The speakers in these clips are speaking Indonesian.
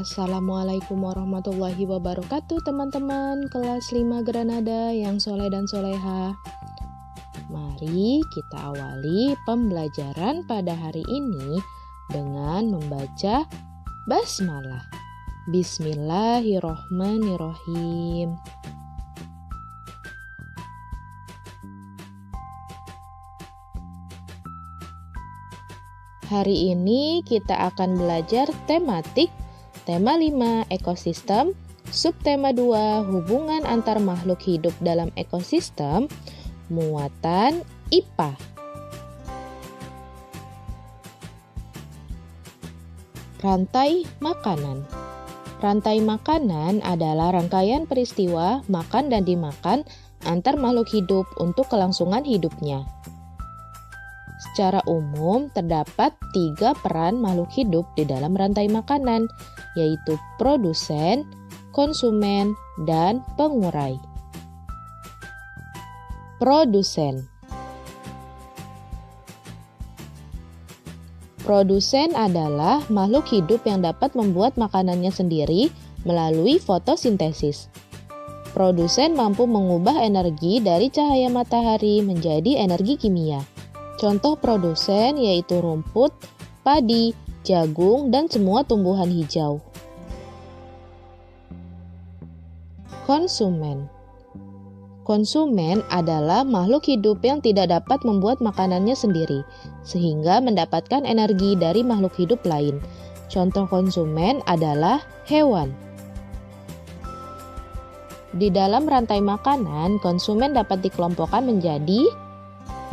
Assalamualaikum warahmatullahi wabarakatuh teman-teman kelas 5 Granada yang soleh dan soleha. Mari kita awali pembelajaran pada hari ini dengan membaca basmalah. Bismillahirrohmanirrohim. Hari ini kita akan belajar tematik Tema 5, ekosistem. Subtema 2, hubungan antar makhluk hidup dalam ekosistem. Muatan IPA. Rantai makanan. Rantai makanan adalah rangkaian peristiwa makan dan dimakan antar makhluk hidup untuk kelangsungan hidupnya. Secara umum, terdapat 3 peran makhluk hidup di dalam rantai makanan, yaitu produsen, konsumen, dan pengurai. Produsen. Produsen adalah makhluk hidup yang dapat membuat makanannya sendiri melalui fotosintesis. Produsen mampu mengubah energi dari cahaya matahari menjadi energi kimia. Contoh produsen yaitu rumput, padi, jagung, dan semua tumbuhan hijau. Konsumen. Konsumen adalah makhluk hidup yang tidak dapat membuat makanannya sendiri, sehingga mendapatkan energi dari makhluk hidup lain. Contoh konsumen adalah hewan. Di dalam rantai makanan, konsumen dapat dikelompokkan menjadi: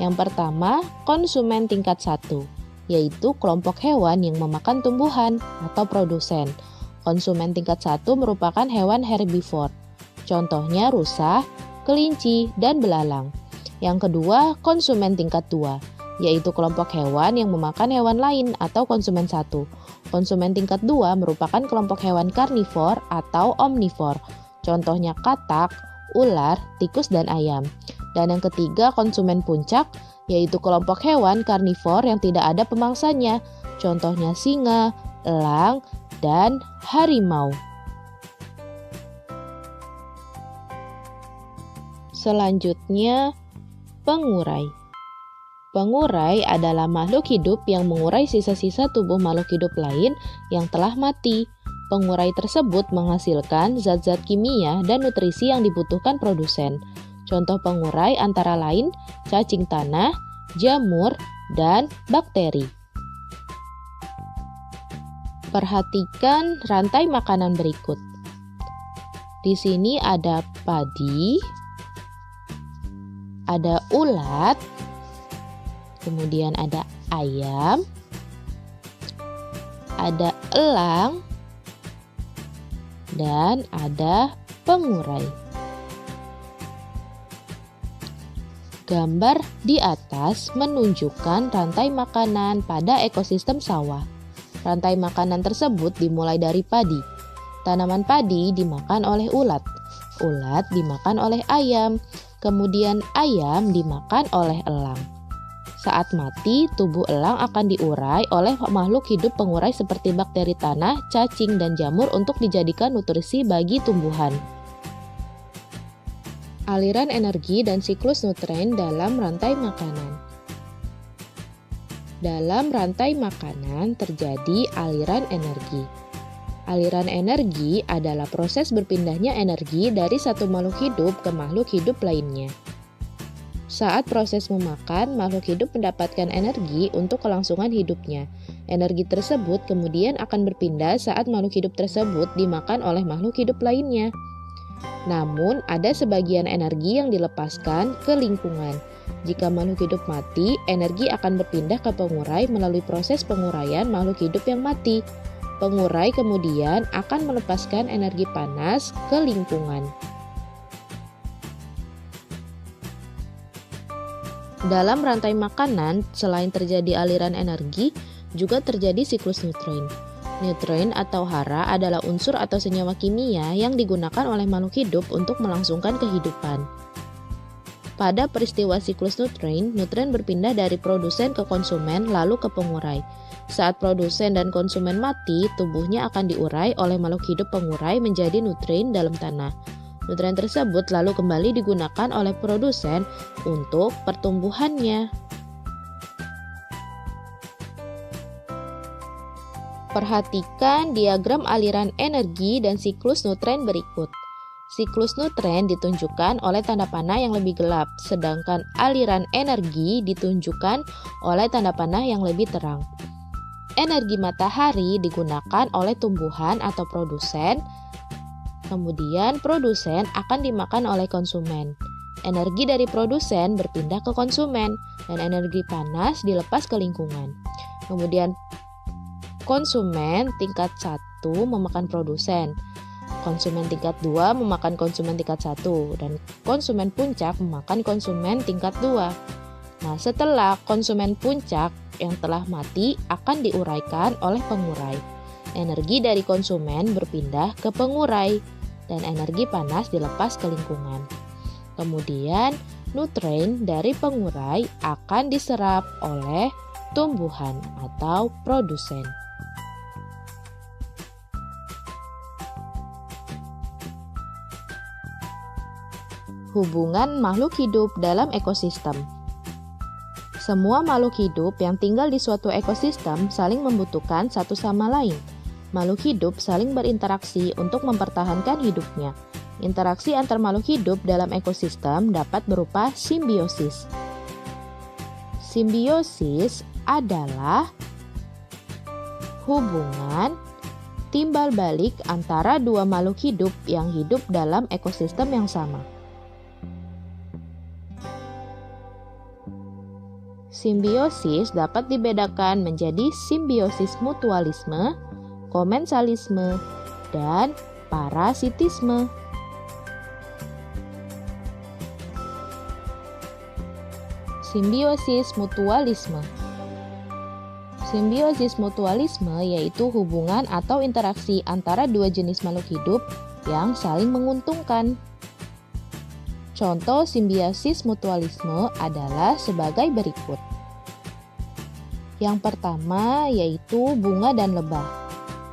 yang pertama, konsumen tingkat 1, yaitu kelompok hewan yang memakan tumbuhan atau produsen. Konsumen tingkat 1 merupakan hewan herbivor. Contohnya rusa, kelinci, dan belalang. Yang kedua, konsumen tingkat 2, yaitu kelompok hewan yang memakan hewan lain atau konsumen 1. Konsumen tingkat 2 merupakan kelompok hewan karnivor atau omnivor. Contohnya katak, ular, tikus, dan ayam. Dan yang ketiga, konsumen puncak, yaitu kelompok hewan karnivor yang tidak ada pemangsanya. Contohnya singa, elang, dan harimau. Selanjutnya, pengurai. Pengurai adalah makhluk hidup yang mengurai sisa-sisa tubuh makhluk hidup lain yang telah mati. Pengurai tersebut menghasilkan zat-zat kimia dan nutrisi yang dibutuhkan produsen. Contoh pengurai antara lain cacing tanah, jamur, dan bakteri. Perhatikan rantai makanan berikut. Di sini ada padi, ada ulat, kemudian ada ayam, ada elang, dan ada pengurai. Gambar di atas menunjukkan rantai makanan pada ekosistem sawah. Rantai makanan tersebut dimulai dari padi. Tanaman padi dimakan oleh ulat. Ulat dimakan oleh ayam. Kemudian ayam dimakan oleh elang. Saat mati, tubuh elang akan diurai oleh makhluk hidup pengurai seperti bakteri tanah, cacing, dan jamur untuk dijadikan nutrisi bagi tumbuhan. Aliran energi dan siklus nutrien dalam rantai makanan. Dalam rantai makanan terjadi aliran energi. Aliran energi adalah proses berpindahnya energi dari satu makhluk hidup ke makhluk hidup lainnya. Saat proses memakan, makhluk hidup mendapatkan energi untuk kelangsungan hidupnya. Energi tersebut kemudian akan berpindah saat makhluk hidup tersebut dimakan oleh makhluk hidup lainnya. Namun, ada sebagian energi yang dilepaskan ke lingkungan. Jika makhluk hidup mati, energi akan berpindah ke pengurai melalui proses penguraian makhluk hidup yang mati. Pengurai kemudian akan melepaskan energi panas ke lingkungan. Dalam rantai makanan, selain terjadi aliran energi, juga terjadi siklus nutrien. Nutrien atau hara adalah unsur atau senyawa kimia yang digunakan oleh makhluk hidup untuk melangsungkan kehidupan. Pada peristiwa siklus nutrien, nutrien berpindah dari produsen ke konsumen lalu ke pengurai. Saat produsen dan konsumen mati, tubuhnya akan diurai oleh makhluk hidup pengurai menjadi nutrien dalam tanah. Nutrien tersebut lalu kembali digunakan oleh produsen untuk pertumbuhannya. Perhatikan diagram aliran energi dan siklus nutrien berikut. Siklus nutrien ditunjukkan oleh tanda panah yang lebih gelap, sedangkan aliran energi ditunjukkan oleh tanda panah yang lebih terang. Energi matahari digunakan oleh tumbuhan atau produsen, kemudian produsen akan dimakan oleh konsumen. Energi dari produsen berpindah ke konsumen, dan energi panas dilepas ke lingkungan. Kemudian konsumen tingkat 1 memakan produsen, konsumen tingkat 2 memakan konsumen tingkat 1, dan konsumen puncak memakan konsumen tingkat 2. Nah, setelah konsumen puncak yang telah mati akan diuraikan oleh pengurai. Energi dari konsumen berpindah ke pengurai, dan energi panas dilepas ke lingkungan. Kemudian, nutrien dari pengurai akan diserap oleh tumbuhan atau produsen. Hubungan makhluk hidup dalam ekosistem. Semua makhluk hidup yang tinggal di suatu ekosistem saling membutuhkan satu sama lain. Makhluk hidup saling berinteraksi untuk mempertahankan hidupnya. Interaksi antar makhluk hidup dalam ekosistem dapat berupa simbiosis. Simbiosis adalah hubungan timbal balik antara dua makhluk hidup yang hidup dalam ekosistem yang sama. Simbiosis dapat dibedakan menjadi simbiosis mutualisme, komensalisme, dan parasitisme. Simbiosis mutualisme. Simbiosis mutualisme yaitu hubungan atau interaksi antara dua jenis makhluk hidup yang saling menguntungkan. Contoh simbiosis mutualisme adalah sebagai berikut. Yang pertama yaitu bunga dan lebah.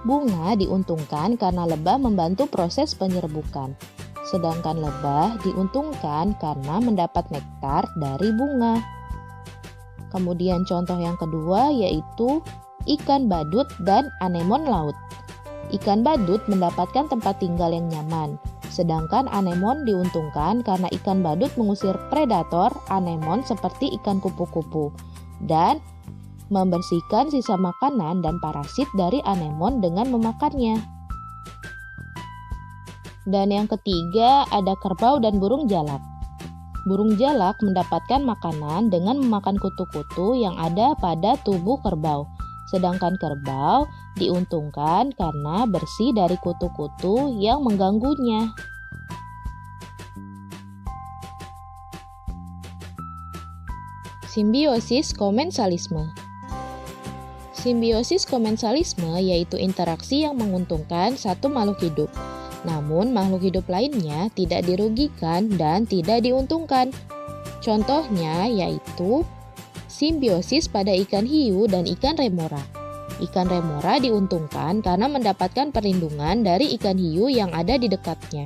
Bunga diuntungkan karena lebah membantu proses penyerbukan, sedangkan lebah diuntungkan karena mendapat nektar dari bunga. Kemudian contoh yang kedua yaitu ikan badut dan anemon laut. Ikan badut mendapatkan tempat tinggal yang nyaman, sedangkan anemon diuntungkan karena ikan badut mengusir predator anemon seperti ikan kupu-kupu dan membersihkan sisa makanan dan parasit dari anemon dengan memakannya. Dan yang ketiga ada kerbau dan burung jalak. Burung jalak mendapatkan makanan dengan memakan kutu-kutu yang ada pada tubuh kerbau, sedangkan kerbau diuntungkan karena bersih dari kutu-kutu yang mengganggunya. Simbiosis komensalisme. Simbiosis komensalisme yaitu interaksi yang menguntungkan satu makhluk hidup, namun makhluk hidup lainnya tidak dirugikan dan tidak diuntungkan. Contohnya yaitu simbiosis pada ikan hiu dan ikan remora. Ikan remora diuntungkan karena mendapatkan perlindungan dari ikan hiu yang ada di dekatnya.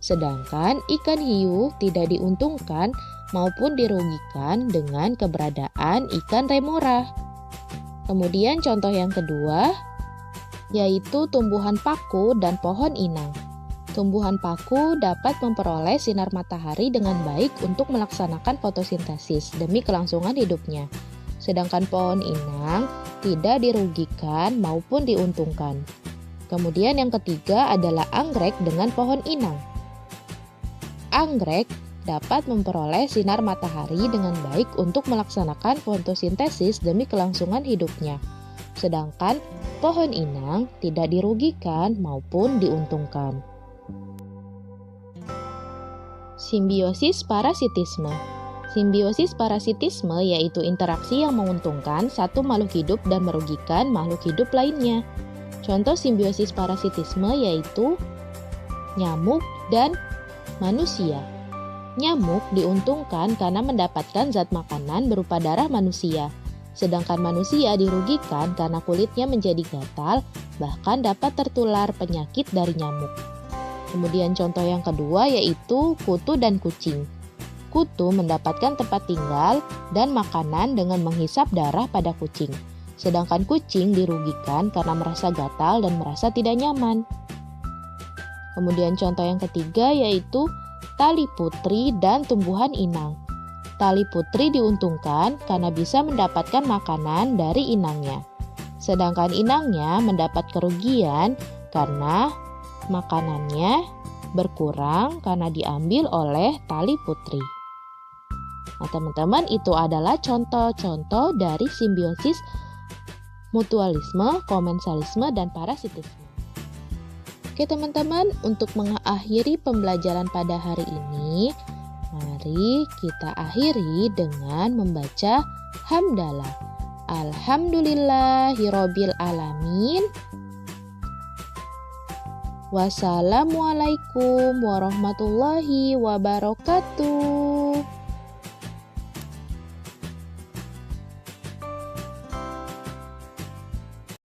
Sedangkan ikan hiu tidak diuntungkan maupun dirugikan dengan keberadaan ikan remora. Kemudian contoh yang kedua yaitu tumbuhan paku dan pohon inang. Tumbuhan paku dapat memperoleh sinar matahari dengan baik untuk melaksanakan fotosintesis demi kelangsungan hidupnya. Sedangkan pohon inang tidak dirugikan maupun diuntungkan. Kemudian yang ketiga adalah anggrek dengan pohon inang. Anggrek dapat memperoleh sinar matahari dengan baik untuk melaksanakan fotosintesis demi kelangsungan hidupnya. Sedangkan pohon inang tidak dirugikan maupun diuntungkan. Simbiosis parasitisme. Simbiosis parasitisme yaitu interaksi yang menguntungkan satu makhluk hidup dan merugikan makhluk hidup lainnya. Contoh simbiosis parasitisme yaitu nyamuk dan manusia. Nyamuk diuntungkan karena mendapatkan zat makanan berupa darah manusia, sedangkan manusia dirugikan karena kulitnya menjadi gatal, bahkan dapat tertular penyakit dari nyamuk. Kemudian contoh yang kedua yaitu kutu dan kucing. Kutu mendapatkan tempat tinggal dan makanan dengan menghisap darah pada kucing. Sedangkan kucing dirugikan karena merasa gatal dan merasa tidak nyaman. Kemudian contoh yang ketiga yaitu tali putri dan tumbuhan inang. Tali putri diuntungkan karena bisa mendapatkan makanan dari inangnya. Sedangkan inangnya mendapat kerugian karena makanannya berkurang karena diambil oleh tali putri. Nah, teman-teman, itu adalah contoh-contoh dari simbiosis, mutualisme, komensalisme, dan parasitisme. Oke teman-teman, untuk mengakhiri pembelajaran pada hari ini, mari kita akhiri dengan membaca hamdalah. Alhamdulillahirabbil alamin. Wassalamualaikum warahmatullahi wabarakatuh.